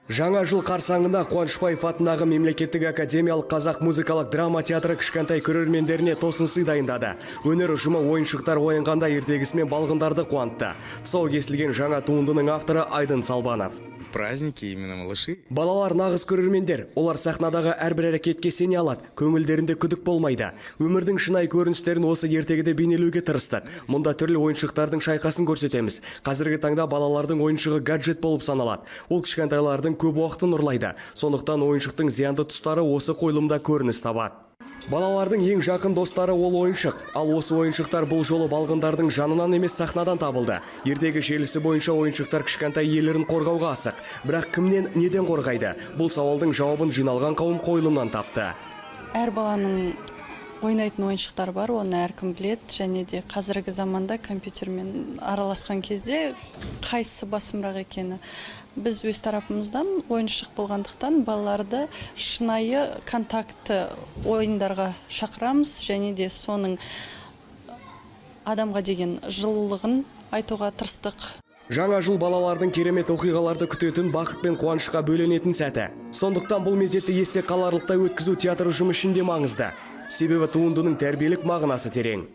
Жаңа жыл қарсаңында Қуанышбаев атындағы мемлекеттік академиялық қазақ музыкалық драма театры кішкентай көрермендеріне тосын сый дайындады. Өнер ұжымы ойыншықтар ойынғанда ертегісімен балғындарды қуантты. Тұсау кесілген жаңа туындының авторы Айдын Салбанов. Праздники именно малыши. Балалар нағыз көрермендер. Олар сахнадағы әрбір әрекетке сене алады. Көңілдерінде күдік болмайды. Өмірдің шынайы көріністерін осы ертегіде бейнелеуге тырыстық. Мұнда түрлі ойыншықтардың шайқасын көрсетеміз. Қазіргі таңда балалардың ойыншығы гаджет болып саналады. Ол кішкентайлардың көп уақытын ұрлайды. Сондықтан ойыншықтың зиянды тұстары осы қойылымда көрініс табады. Балалардың ең жақын достары ол ойыншық. Ал осы ойыншықтар бұл жолы балғындардың жанынан емес сахнадан табылды. Ертегі желісі бойынша ойыншықтар кішкентай иелерін қорғауға асық. Бірақ кімнен, неден қорғайды? Бұл сауалдың жауабын жиналған қауым қойылымнан тапты. Әр баланың ойнайтын ойыншықтар бар, оны әркім біледі, және де қазіргі заманда компьютермен араласқан кезде қайсысы басымырақ екені. Біз өз тарапымыздан ойыншық болғандықтан балаларды шынайы контакты ойындарға шақырамыз, және де соның адамға деген жылылығын айтуға тырыстық. Жаңа жыл балалардың керемет оқиғаларды күтетін, бақыт пен қуанышқа бөленетін сәті. Сондықтан бұл мезетті есте қаларлықтай өткізу театр ұжымы үшін де маңызды. Себебі туындының тәрбиелік мағынасы терең.